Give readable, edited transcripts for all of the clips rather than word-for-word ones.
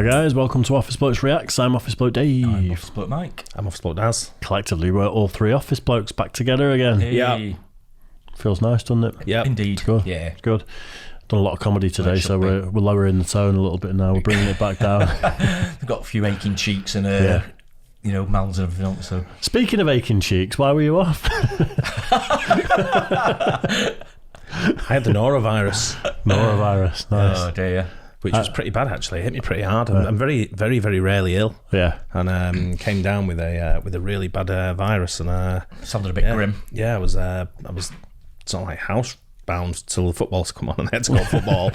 guys, welcome to Office Blokes Reacts. I'm Office Bloke Dave. I'm Office Bloke Mike. I'm Office Bloke Daz. Collectively, we're all three Office Blokes back together again. Hey. Yeah. Feels nice, doesn't it? Yeah, indeed. It's good. Yeah, it's good. Done a lot of comedy today, so we're lowering the tone a little bit now. We're bringing it back down. I've got a few aching cheeks and mouths and everything. So speaking of aching cheeks, why were you off? I had the norovirus. Norovirus, nice. Oh dear. Which was pretty bad, actually. It hit me pretty hard. I'm very, very, very rarely ill. Yeah. And came down with a really bad virus. And sounded a bit grim. Yeah, I was sort of like housebound till the football's come on, and I had to go football.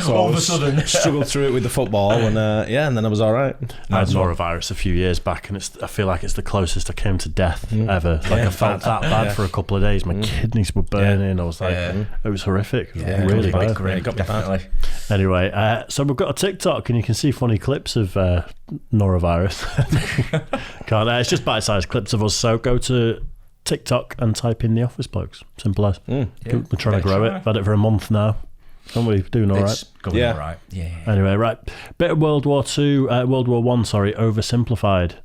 So all of a sudden, struggled through it with the football, and and then I was all right. I had norovirus a few years back, and I feel like it's the closest I came to death ever. Like I felt that bad for a couple of days. My kidneys were burning. I was like, it was horrific. Yeah, really bad. Grim, definitely. Anyway, so we've got a TikTok, and you can see funny clips of norovirus. It's just bite-sized clips of us. So go to TikTok and type in the Office Blokes. Simple as. We're trying to grow it. We've had it for a month now. Don't we? Doing all right. It's going all right. Yeah. Anyway, right. Bit of World War One. Oversimplified.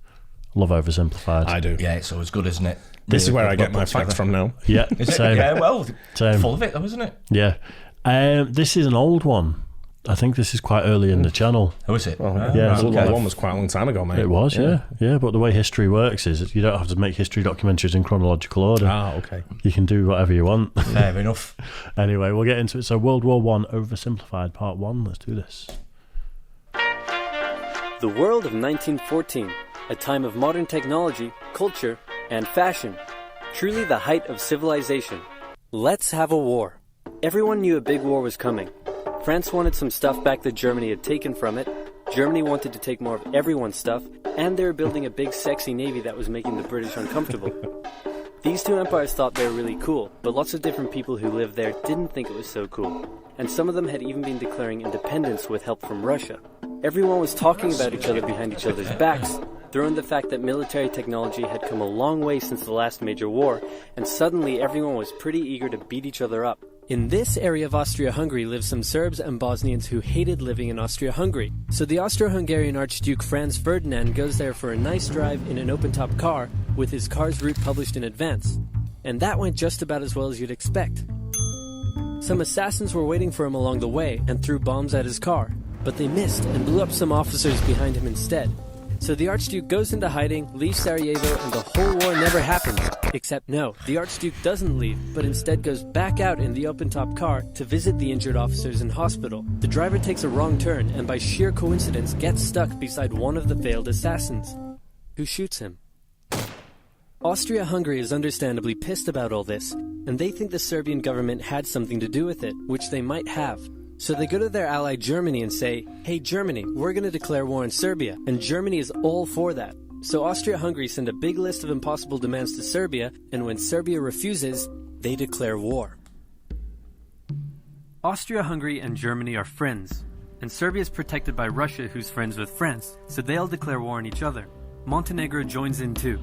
Love Oversimplified. I do. Yeah, it's always good, isn't it? This is where I get my facts from now. Yeah. Is it? Same. Yeah. Well, same. Full of it, though, isn't it? Yeah. This is an old one. I think this is quite early in the channel. Oh, is it? Well, yeah. World War One was quite a long time ago, mate. It was, yeah. But the way history works is you don't have to make history documentaries in chronological order. Ah, okay. You can do whatever you want. Fair enough. Anyway, we'll get into it. So World War One, Oversimplified, Part 1. Let's do this. The world of 1914, a time of modern technology, culture, and fashion. Truly the height of civilization. Let's have a war. Everyone knew a big war was coming. France wanted some stuff back that Germany had taken from it. Germany wanted to take more of everyone's stuff, and they were building a big sexy navy that was making the British uncomfortable. These two empires thought they were really cool, but lots of different people who lived there didn't think it was so cool. And some of them had even been declaring independence with help from Russia. Everyone was talking about each other behind each other's backs, throwing the fact that military technology had come a long way since the last major war, and suddenly everyone was pretty eager to beat each other up. In this area of Austria-Hungary lived some Serbs and Bosnians who hated living in Austria-Hungary. So the Austro-Hungarian Archduke Franz Ferdinand goes there for a nice drive in an open-top car with his car's route published in advance. And that went just about as well as you'd expect. Some assassins were waiting for him along the way and threw bombs at his car, but they missed and blew up some officers behind him instead. So the Archduke goes into hiding, leaves Sarajevo, and the whole war never happens. Except no, the Archduke doesn't leave, but instead goes back out in the open-top car to visit the injured officers in hospital. The driver takes a wrong turn and by sheer coincidence gets stuck beside one of the failed assassins, who shoots him. Austria-Hungary is understandably pissed about all this, and they think the Serbian government had something to do with it, which they might have. So they go to their ally Germany and say, hey Germany, we're going to declare war on Serbia, and Germany is all for that. So Austria-Hungary send a big list of impossible demands to Serbia, and when Serbia refuses, they declare war. Austria-Hungary and Germany are friends, and Serbia is protected by Russia, who's friends with France, so they all declare war on each other. Montenegro joins in too.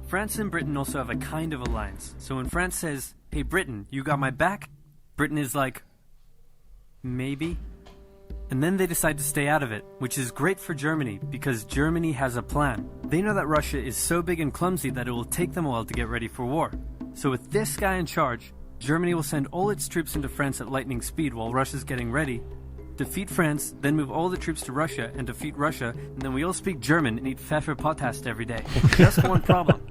France and Britain also have a kind of alliance, so when France says, hey Britain, you got my back? Britain is like, maybe? And then they decide to stay out of it, which is great for Germany, because Germany has a plan. They know that Russia is so big and clumsy that it will take them a while to get ready for war. So with this guy in charge, Germany will send all its troops into France at lightning speed while Russia's getting ready, defeat France, then move all the troops to Russia and defeat Russia, and then we all speak German and eat Pfefferpottast every day. Just one problem.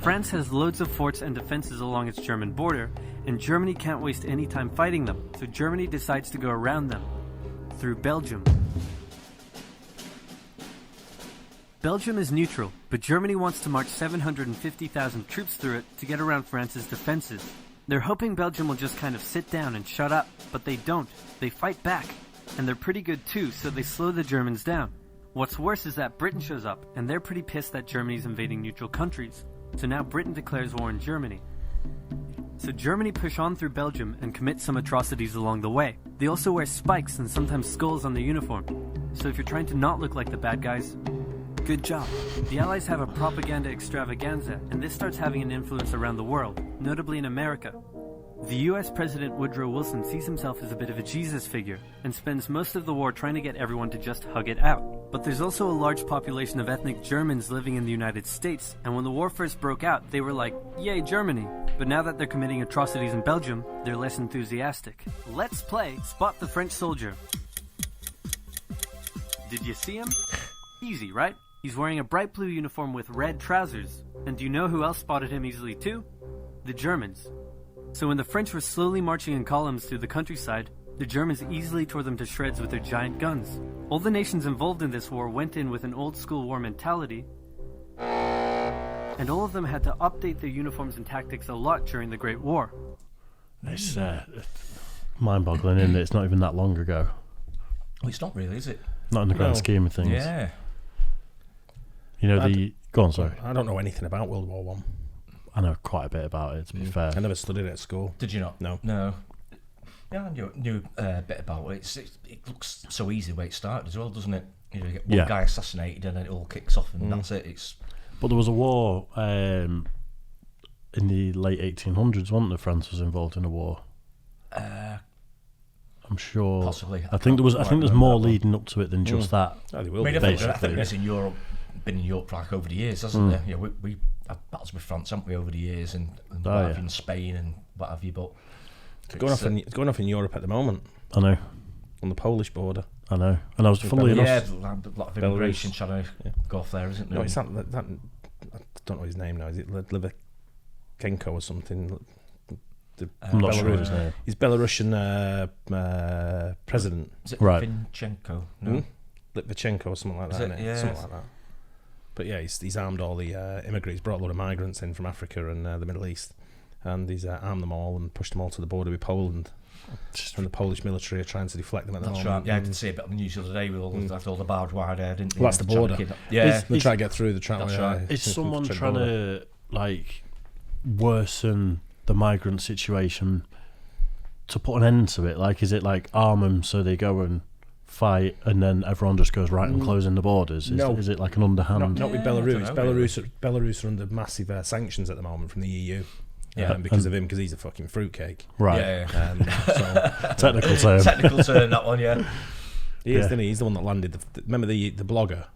France has loads of forts and defenses along its German border, and Germany can't waste any time fighting them, so Germany decides to go around them, through Belgium. Belgium is neutral, but Germany wants to march 750,000 troops through it to get around France's defenses. They're hoping Belgium will just kind of sit down and shut up, but they don't. They fight back, and they're pretty good too, so they slow the Germans down. What's worse is that Britain shows up, and they're pretty pissed that Germany's invading neutral countries. So now Britain declares war on Germany. So Germany push on through Belgium and commit some atrocities along the way. They also wear spikes and sometimes skulls on the uniform. So if you're trying to not look like the bad guys, good job. The Allies have a propaganda extravaganza, and this starts having an influence around the world, notably in America. The US President Woodrow Wilson sees himself as a bit of a Jesus figure and spends most of the war trying to get everyone to just hug it out. But there's also a large population of ethnic Germans living in the United States, and when the war first broke out, they were like, yay, Germany. But now that they're committing atrocities in Belgium, they're less enthusiastic. Let's play Spot the French Soldier. Did you see him? Easy, right? He's wearing a bright blue uniform with red trousers. And do you know who else spotted him easily too? The Germans. So when the French were slowly marching in columns through the countryside, the Germans easily tore them to shreds with their giant guns. All the nations involved in this war went in with an old-school war mentality, and all of them had to update their uniforms and tactics a lot during the Great War. It's mind-boggling, isn't it? It's not even that long ago. Well, it's not really, is it? Not in the grand scheme of things. Yeah. You know, Go on, sorry. I don't know anything about World War One. I know quite a bit about it, to be fair. I never studied it at school. Did you not? No. Yeah, I knew a bit about it. It looks so easy the way it started as well, doesn't it? You know, you get one guy assassinated and then it all kicks off and that's it. But there was a war in the late 1800s, wasn't there? France was involved in a war. I'm sure. Possibly. I think there's more leading up to it than just that. Oh, they will. I Be. think there's in Europe, been in Europe like over the years, hasn't there? Yeah, we had battles with France, haven't we, over the years, and what have you in Spain and what have you. But It's going off in Europe at the moment. I know. On the Polish border. I know. And I was funnily enough. Yeah, a lot of immigration trying to go off there, isn't there? No, it's that I don't know his name now. Is it Livakenko or something? I'm not sure his name. He's Belarusian president. Is it right? Litvinenko? No. Litvichenko or something like that. Isn't it? Yeah, something like that. But yeah, he's armed all the immigrants. He's brought a lot of migrants in from Africa and the Middle East, and he's armed them all and pushed them all to the border with Poland. And the Polish military are trying to deflect them at the moment. Right. Yeah, I did see a bit on the news the other day with all the barbed wire there, didn't they? Well, that's the border. They try to get through. That's right. Is someone trying to worsen the migrant situation to put an end to it? Like, is it like arm them so they go and fight and then everyone just goes right and closing the borders? Is it like an underhand? Not with Belarus. Belarus are under massive sanctions at the moment from the EU. Because of him, because he's a fucking fruitcake. Right. Yeah. Technical term. Technical term, that one, yeah. He is, didn't he? He's the one that landed. Remember the blogger?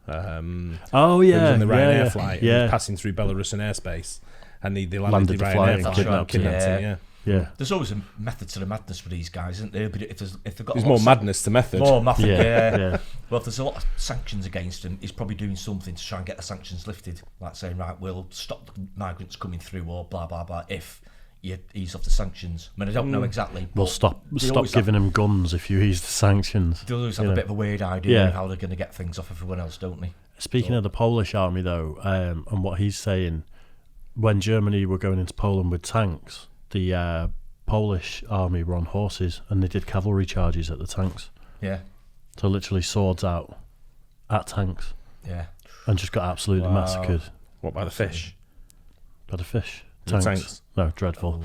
Oh, yeah. Who was on the Ryanair flight. Yeah. And was passing through Belarusian airspace. And they landed the Ryanair flight. Kidnapped him, yeah. There's always a method to the madness for these guys, isn't there? But if they've got there's more madness to method. More method, yeah. Well, if there's a lot of sanctions against him, he's probably doing something to try and get the sanctions lifted. Like saying, right, we'll stop the migrants coming through or blah, blah, blah, if you ease off the sanctions. I mean, I don't know exactly. Well, stop giving them guns if you ease the sanctions. They always have a bit of a weird idea of how they're going to get things off everyone else, don't they? Speaking of the Polish army, though, and what he's saying, when Germany were going into Poland with tanks, the Polish army were on horses and they did cavalry charges at the tanks. Yeah. So literally swords out at tanks. Yeah. And just got absolutely massacred. What, by the fish? By the fish. Tanks. No, dreadful.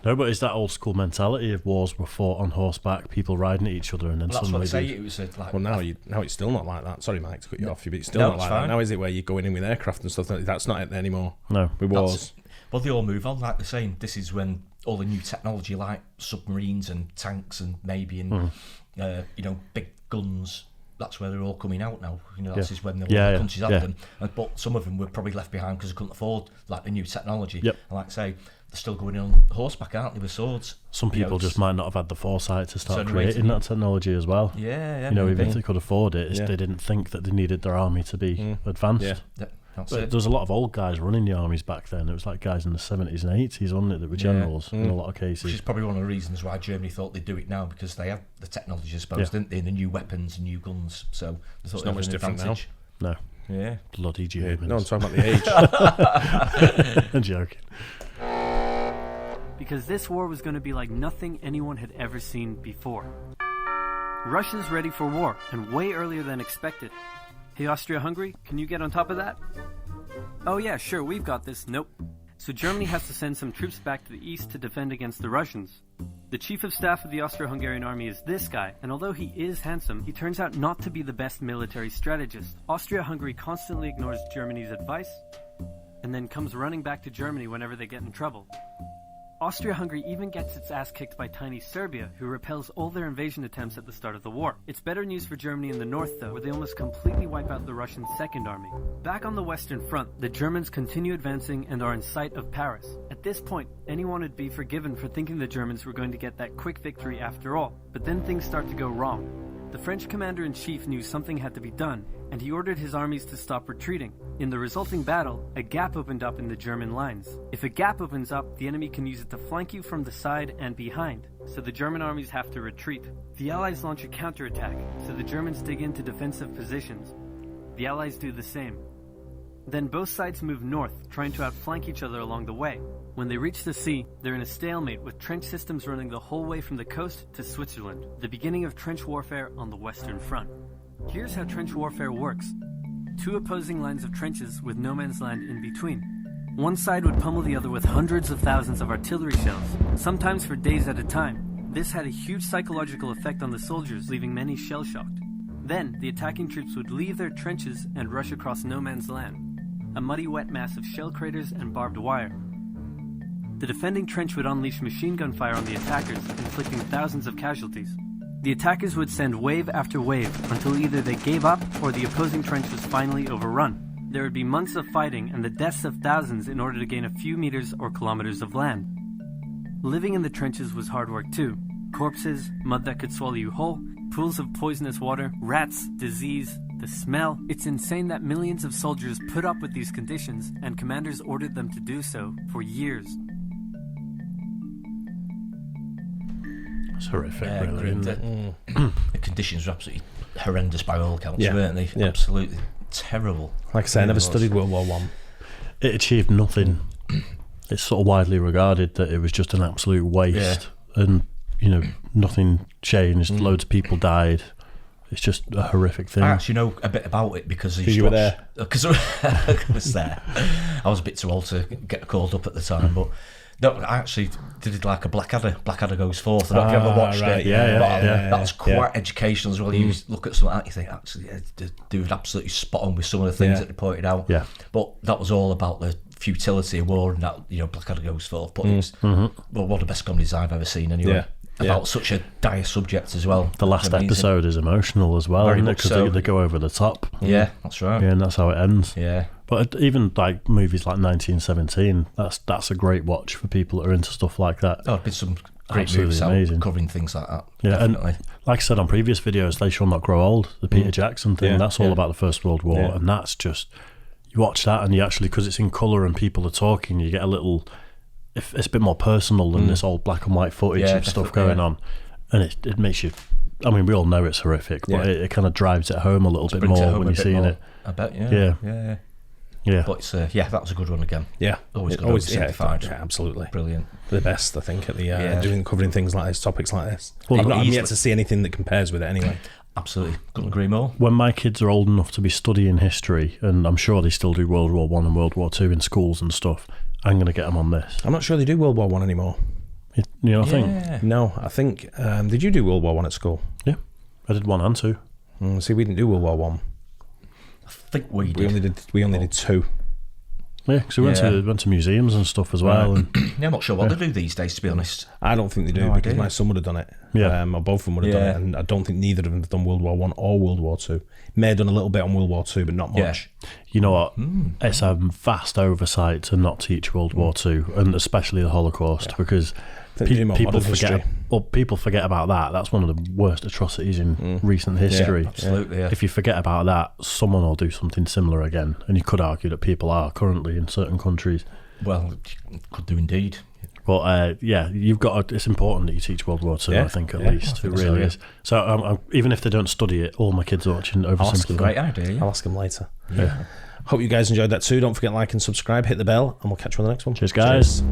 No, but it's that old school mentality of wars were fought on horseback, people riding at each other, and then suddenly. That's what I say. It was like. Well, now it's still not like that. Sorry, Mike, to cut you off. But it's still not like that. Now is it where you're going in with aircraft and stuff? That's not it anymore. No, with wars. Well, they all move on. Like they're saying, this is when all the new technology, like submarines and tanks, and maybe big guns. That's where they're all coming out now. This is when the countries have them. But some of them were probably left behind because they couldn't afford like the new technology. Yep. And like I say, they're still going on horseback, aren't they, with swords? Some people just might not have had the foresight to start creating that technology as well. Yeah. Even if they could afford it, they didn't think that they needed their army to be advanced. Yeah. But there was a lot of old guys running the armies back then. It was like guys in the 70s and 80s, wasn't it, that were generals in a lot of cases. Which is probably one of the reasons why Germany thought they'd do it now, because they have the technology, I suppose, didn't they? The new weapons and new guns. So they thought it's not much different advantage. now. No. Yeah. Bloody Germans. No, I'm talking about the age. I'm joking. Because this war was going to be like nothing anyone had ever seen before. Russia's ready for war, and way earlier than expected. Hey, Austria-Hungary, can you get on top of that? Oh yeah, sure, we've got this. Nope. So Germany has to send some troops back to the east to defend against the Russians. The chief of staff of the Austro-Hungarian army is this guy, and although he is handsome, he turns out not to be the best military strategist. Austria-Hungary constantly ignores Germany's advice, and then comes running back to Germany whenever they get in trouble. Austria-Hungary even gets its ass kicked by tiny Serbia, who repels all their invasion attempts at the start of the war. It's better news for Germany in the north, though, where they almost completely wipe out the Russian Second Army. Back on the Western Front, the Germans continue advancing and are in sight of Paris. At this point, anyone would be forgiven for thinking the Germans were going to get that quick victory after all, but then things start to go wrong. The French commander-in-chief knew something had to be done, and he ordered his armies to stop retreating. In the resulting battle, a gap opened up in the German lines. If a gap opens up, the enemy can use it to flank you from the side and behind, so the German armies have to retreat. The Allies launch a counterattack, so the Germans dig into defensive positions. The Allies do the same. Then both sides move north, trying to outflank each other along the way. When they reach the sea, they're in a stalemate with trench systems running the whole way from the coast to Switzerland, the beginning of trench warfare on the Western Front. Here's how trench warfare works. Two opposing lines of trenches with no man's land in between. One side would pummel the other with hundreds of thousands of artillery shells, sometimes for days at a time. This had a huge psychological effect on the soldiers, leaving many shell-shocked. Then, the attacking troops would leave their trenches and rush across no man's land, a muddy wet mass of shell craters and barbed wire. The defending trench would unleash machine gun fire on the attackers, inflicting thousands of casualties. The attackers would send wave after wave until either they gave up or the opposing trench was finally overrun. There would be months of fighting and the deaths of thousands in order to gain a few meters or kilometers of land. Living in the trenches was hard work too. Corpses, mud that could swallow you whole, pools of poisonous water, rats, disease, the smell. It's insane that millions of soldiers put up with these conditions, and commanders ordered them to do so for years. It's horrific, really, isn't it? The conditions were absolutely horrendous by all accounts, weren't they? Yeah. Absolutely terrible. Like I say, I never studied World War One. It achieved nothing. It's sort of widely regarded that it was just an absolute waste, and nothing changed. Loads of people died. It's just a horrific thing. I actually know a bit about it because you were there. Because I was there. I was a bit too old to get called up at the time, but no, I actually did like a Blackadder. Blackadder Goes Forth. I don't know if you ever watched it. Yeah. That's quite educational as well. You look at something like that, you think actually they were absolutely spot on with some of the things that they pointed out. Yeah. But that was all about the futility of war and that, Blackadder Goes Forth. But it was one of the best comedies I've ever seen anyway. About such a dire subject as well. The last episode is emotional as well, isn't it? Because they go over the top. Yeah, that's right. Yeah, and that's how it ends. Yeah. But even like movies like 1917, that's a great watch for people that are into stuff like that. Oh, there's been some great movies out covering things like that. Yeah, definitely. And like I said on previous videos, They Shall Not Grow Old, the Peter Jackson thing, that's all about the First World War, and that's just, you watch that and you actually, because it's in colour and people are talking, you get a little, it's a bit more personal than this old black and white footage of stuff going on, and it makes you, I mean, we all know it's horrific, but it kind of drives it home a little bit more when you're seeing it. I bet, yeah. But it's, that was a good one again. Yeah, always good. Oversimplified. Yeah, absolutely, brilliant. The best, I think, at the covering things like this, topics like this. Well, I'm yet to see anything that compares with it anyway. Absolutely, couldn't agree more. When my kids are old enough to be studying history, and I'm sure they still do World War One and World War Two in schools and stuff, I'm going to get them on this. I'm not sure they do World War One anymore. I think. No, I think. Did you do World War One at school? Yeah, I did 1 and 2. See, we didn't do World War One. I think we did. We only did 2. Yeah, because we went to museums and stuff as well. And I'm not sure what they do these days, to be honest. I don't think they do, because my son would have done it. Yeah. Or both of them would have done it, and I don't think neither of them have done World War One or World War Two. May have done a little bit on World War Two, but not much. You know what? It's a vast oversight to not teach World War Two, and especially the Holocaust, because people forget. Well, people forget about that. That's one of the worst atrocities in recent history. Yeah, absolutely. Yeah. If you forget about that, someone will do something similar again, and you could argue that people are currently in certain countries. Well, could do indeed. But you've got. It's important that you teach World War II. I think at least it really is. So even if they don't study it, all my kids are watching Oversimplified. Great idea. Yeah. I'll ask them later. Yeah. Hope you guys enjoyed that too. Don't forget to like and subscribe. Hit the bell, and we'll catch you on the next one. Cheers, guys.